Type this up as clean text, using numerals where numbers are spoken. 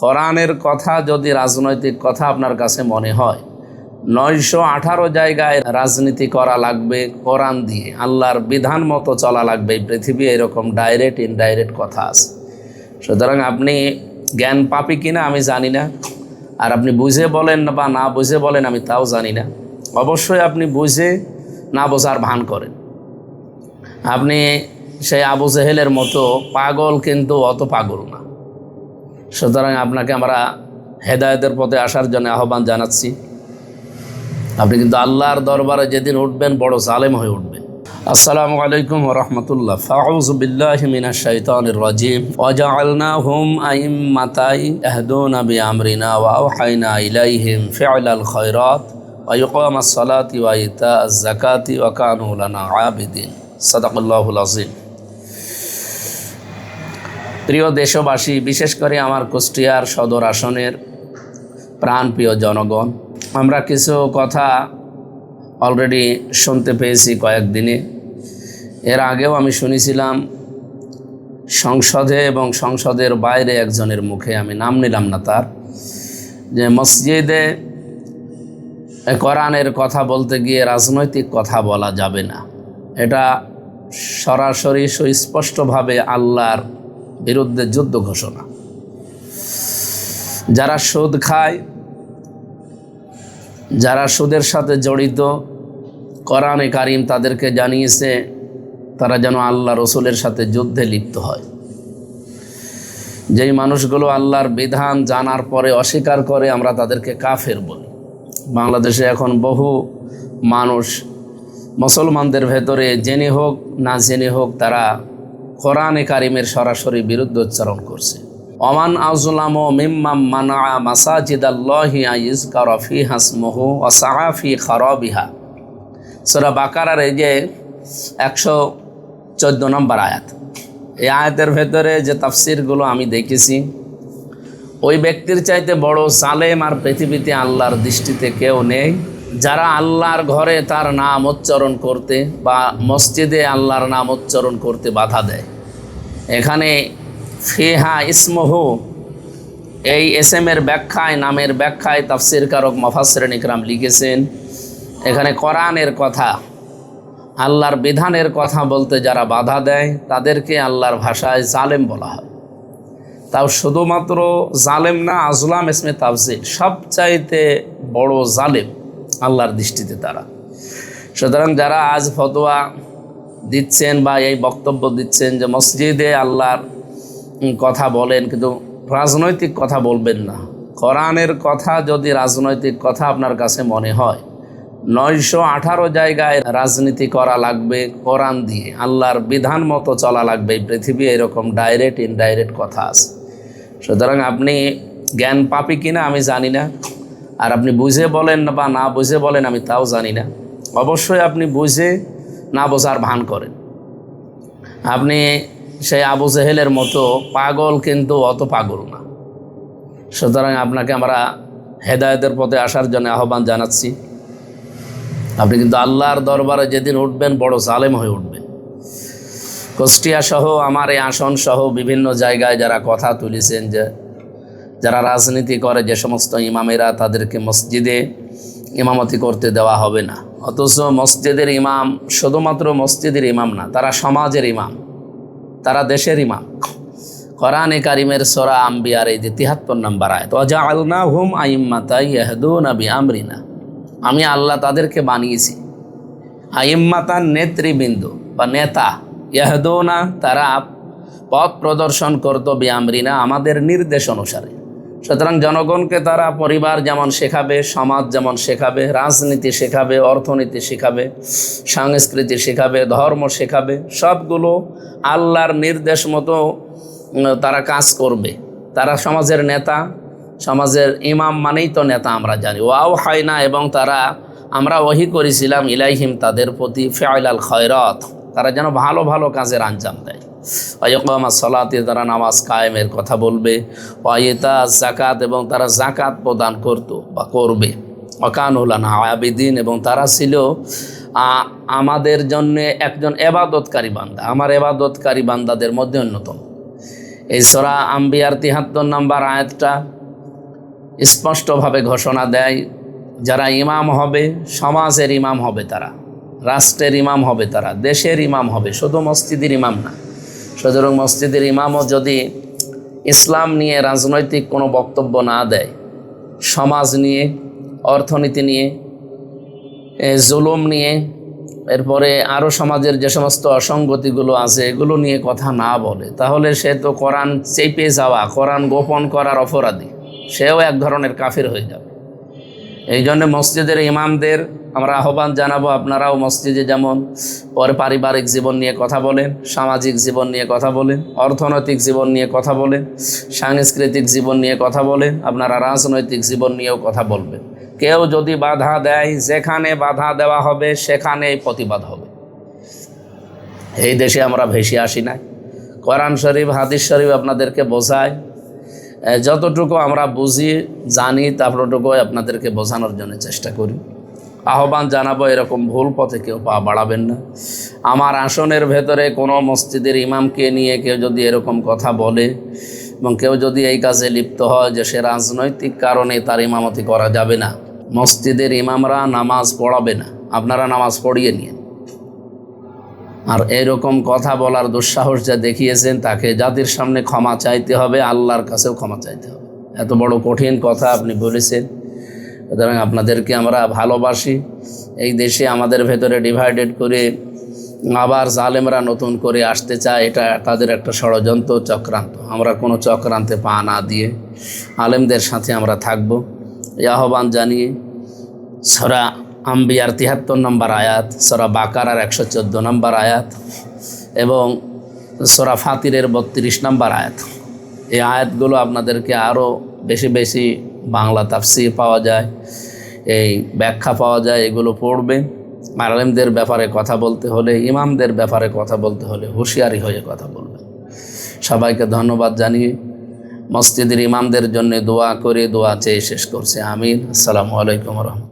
কোরআনের কথা যদি রাজনৈতিক কথা আপনার কাছে মনে হয়, 918 জায়গায় রাজনীতি করা লাগবে কোরআন দিয়ে, আল্লাহর বিধান মতো চলা লাগবে এই পৃথিবী, এরকম ডাইরেক্ট ইনডাইরেক্ট কথা আছে। সুতরাং আপনি জ্ঞান পাপী কিনা আমি জানি না, আর আপনি বুঝে বলেন বা না বুঝে বলেন আমি তাও জানি না। অবশ্যই আপনি বুঝে না বোঝার ভান করেন। আপনি সেই আবু জেহেলের মতো পাগল, কিন্তু অত পাগল না। সুতরাং আপনাকে আমরা হেদায়েতের পথে আসার জন্য আহ্বান জানাচ্ছি। আপনি কিন্তু আল্লাহর দরবারে যেদিন উঠবেন বড় জালেম হয়ে উঠবেন। আসসালামু আলাইকুম ওয়া রাহমাতুল্লাহ। ফাউযু বিল্লাহি মিনাশ শাইতানির রাজিম। ওয়া জাআলনাহুম আইম্মাতান ইয়াহদুনা বিআমরিনা ওয়া আওহাইনা ইলাইহিম ফি'লাল খায়রাত ওয়া ইকামাস সালাতি ওয়া ইতাআজ যাকাতি ওয়া কানু লানা আবিদিন। সাদাকাল্লাহুল আযীম। প্রিয় দেশবাসী, বিশেষ করে আমার কুষ্টিয়ার সদর আসনের প্রাণপ্রিয় জনগণ, আমরা কিছু কথা অলরেডি শুনতে পেয়েছি কয়েকদিনে। এর আগেও আমি শুনেছিলাম সংসদে এবং সংসদের বাইরে একজনের মুখে, আমি নাম নিলাম না তার, যে মসজিদে কোরআনের কথা বলতে গিয়ে রাজনৈতিক কথা বলা যাবে না। এটা সরাসরি সুস্পষ্টভাবে আল্লাহর বিরুদ্ধে যুদ্ধ ঘোষণা। যারা সুদ খায়, যারা সুদের সাথে জড়িত, কোরআনে কারিম তাদেরকে জানিয়েছে তারা যেন আল্লাহ রসুলের সাথে যুদ্ধে লিপ্ত হয়। যেই মানুষগুলো আল্লাহর বিধান জানার পরে অস্বীকার করে, আমরা তাদেরকে কাফের বলি। বাংলাদেশে এখন বহু মানুষ মুসলমানদের ভেতরে জেনে হোক না জেনে হোক তারা কোরআনে কারিমের সরাসরি বিরুদ্ধে উচ্চারণ করছে। ওমান আযলামু মিম্মান মানা মাসাজিদাল্লাহি আইয়ুযকারা ফিহা ইসমুহু ওয়া সাআ ফি খারাবিহা। সূরা বাকারার এই যে 114 নম্বর আয়াত, এই আয়াতের ভেতরে যে তাফসিরগুলো আমি দেখেছি, ওই ব্যক্তির চাইতে বড় জালেম আর পৃথিবীতে আল্লাহর দৃষ্টিতে কেউ নেই, যারা আল্লাহর ঘরে তার নাম উচ্চারণ করতে বা মসজিদে আল্লাহর নাম উচ্চারণ করতে বাধা দেয়। এখানে ফিহা ইসমুহু, এই এসএমের ব্যাখ্যায়, নামের ব্যাখ্যায় তাফসীরকারক মুফাসসিরিন ইকরাম লিখেছেন, এখানে কোরআনের কথা, আল্লাহর বিধানের কথা বলতে যারা বাধা দেয় তাদেরকে আল্লাহর ভাষায় জালেম বলা হয়। তাও শুধুমাত্র জালেম না, আজলাম ইসমে তাফসীর, সবচাইতে বড় জালেম আল্লাহর দৃষ্টিতে তারা। সুতরাং যারা আজ ফতোয়া দিচ্ছেন বা এই বক্তব্য দিচ্ছেন যে মসজিদে আল্লাহর কথা বলেন কিন্তু রাজনৈতিক কথা বলবেন না, কোরআনের কথা যদি রাজনৈতিক কথা আপনার কাছে মনে হয়, 918 জায়গায় রাজনীতি করা লাগবে কোরআন দিয়ে, আল্লাহর বিধান মতো চলা লাগবে এই পৃথিবী, এরকম ডাইরেক্ট ইনডাইরেক্ট কথা আছে। সুতরাং আপনি জ্ঞান পাপী কিনা আমি জানি না, আর আপনি বুঝে বলেন বা না বুঝে বলেন আমি তাও জানি না। অবশ্যই আপনি বুঝে না বোঝার ভান করেন। আপনি সেই আবু জেহেলের মতো পাগল, কিন্তু অত পাগল না। সুতরাং আপনাকে আমরা হেদায়েতের পথে আসার জন্য আহ্বান জানাচ্ছি। আপনি কিন্তু আল্লাহর দরবারে যেদিন উঠবেন বড় জালেম হয়ে উঠবেন। কুষ্টিয়া সহ আমার এই আসন সহ বিভিন্ন জায়গায় যারা কথা তুলেছেন যে যারা রাজনীতি করে, যে সমস্ত ইমামেরা, তাদেরকে মসজিদে ইমামতি করতে দেওয়া হবে না। অথচ মসজিদের ইমাম শুধুমাত্র মসজিদের ইমাম না, তারা সমাজের ইমাম, তারা দেশের ইমাম। কোরআনে কারিমের সূরা আম্বিয়ার এই যে 73 নম্বর আয়াত, ওয়া জাআলনাহুম আইম্মাতান ইয়াহদুনা বিআমরিনা, আমি আল্লাহ তাদেরকে বানিয়েছি আইম্মাতান, নেতৃবৃন্দ বা নেতা, ইয়াহদুনা তারা পথ প্রদর্শন করত, বিআমরিনা আমাদের নির্দেশ অনুসারে। সুতরাং জনগণকে তারা পরিবার যেমন শেখাবে, সমাজ যেমন শেখাবে, রাজনীতি শেখাবে, অর্থনীতি শেখাবে, সংস্কৃতি শেখাবে, ধর্ম শেখাবে, সবগুলো আল্লাহর নির্দেশ মতো তারা কাজ করবে। তারা সমাজের নেতা, সমাজের ইমাম মানেই তো নেতা আমরা জানি। ওয়াও হায়না, এবং আমরা ওহী করেছিলাম ইলাইহিম তাদের প্রতি, ফি'লাল খায়রাত, তারা যেন ভালো ভালো কাজের আঞ্জাম দেয়। ওয়াইকামাস সালাতি, তারা নামাজ কায়েমের কথা বলবে। ওয়াইতাজ যাকাত, এবং তারা যাকাত প্রদান করত বা করবে। ওয়াকানু লানা আবিদিন, এবং তারা ছিল আমাদের জন্য একজন এবাদতকারী বান্দা, আমার এবাদতকারী বান্দাদের মধ্যে অন্যতম। এই সূরা আম্বিয়ার ৭৩ নম্বর আয়াতটা স্পষ্টভাবে ঘোষণা দেয়, যারা ইমাম হবে, সমাজের ইমাম হবে তারা, রাষ্ট্রের ইমাম হবে তারা, দেশের ইমাম হবে, শুধু মসজিদের ইমাম না। সুতরাং মসজিদের ইমামও যদি ইসলাম নিয়ে রাজনৈতিক কোনো বক্তব্য না দেয়, সমাজ নিয়ে, অর্থনীতি নিয়ে, জুলুম নিয়ে, এরপরে আরও সমাজের যে সমস্ত অসঙ্গতিগুলো আছে এগুলো নিয়ে কথা না বলে, তাহলে সে তো কোরআন চেপে যাওয়া, কোরআন গোপন করার অপরাধী, সেও এক ধরনের কাফির হয়ে যাবে। এই জন্য মসজিদের ইমামদের আমরা আহ্বান জানাবো, আপনারাও মসজিদে যেমন পরে পারিবারিক জীবন নিয়ে কথা বলেন, সামাজিক জীবন নিয়ে কথা বলেন, অর্থনৈতিক জীবন নিয়ে কথা বলেন, সাংস্কৃতিক জীবন নিয়ে কথা বলেন, আপনারা রাজনৈতিক জীবন নিয়েও কথা বলবেন। কেউ যদি বাধা দেয়, যেখানে বাধা দেওয়া হবে সেখানেই প্রতিবাদ হবে। এই দেশে আমরা ভেসে আসি না, কোরআন শরীফ হাদিস শরীফ আপনাদেরকে বোঝায়, যতটুকু আমরা বুঝি জানি ততটুকু আপনাদেরকে বোঝানোর জন্য চেষ্টা করি। আহ্বান জানাবো, এরকম ভুল পথে কেউ পা বাড়াবেন না। আমার আসনের ভেতরে কোনো মসজিদের ইমামকে নিয়ে কেউ যদি এরকম কথা বলে এবং কেউ যদি এই কাজে লিপ্ত হয় যে সে রাজনৈতিক কারণে তার ইমামতি করা যাবে না, মসজিদের ইমামরা নামাজ পড়াবে না, আপনারা নামাজ পড়িয়ে নিন। আর এরকম কথা বলার দুঃসাহস যা দেখিয়েছেন তাকে জাতির সামনে ক্ষমা চাইতে হবে, আল্লাহর কাছেও ক্ষমা চাইতে হবে। এত বড় কঠিন কথা আপনি বলেছেন, সুতরাং আপনাদেরকে আমরা ভালোবাসি। এই দেশে আমাদের ভেতরে ডিভাইডেড করে আবার জালেমরা নতুন করে আসতে চায়, এটা তাদের একটা ষড়যন্ত্র, চক্রান্ত। আমরা কোনো চক্রান্তে পা না দিয়ে আলেমদের সাথে আমরা থাকব, এই আহ্বান জানিয়ে সূরা আম্বিয়ার ৭৩ নম্বর আয়াত, সূরা বাকারার ১১৪ নম্বর আয়াত এবং সূরা ফাতিরের ৩২ নম্বর আয়াত, এই আয়াতগুলো আপনাদেরকে আরও বেশি বেশি বাংলা তাফসীর পাওয়া যায়, এই ব্যাখ্যা পাওয়া যায়, এগুলো পড়বেন। আলেমদের ব্যাপারে কথা বলতে হলে, ইমামদের ব্যাপারে কথা বলতে হলে হুঁশিয়ারি হয়ে কথা বলবেন। সবাইকে ধন্যবাদ জানিয়ে মসজিদের ইমামদের জন্য দোয়া করে দোয়া চেয়ে শেষ করছে। আমিন। আসসালামু আলাইকুম ওয়া রাহমাতুল্লাহ।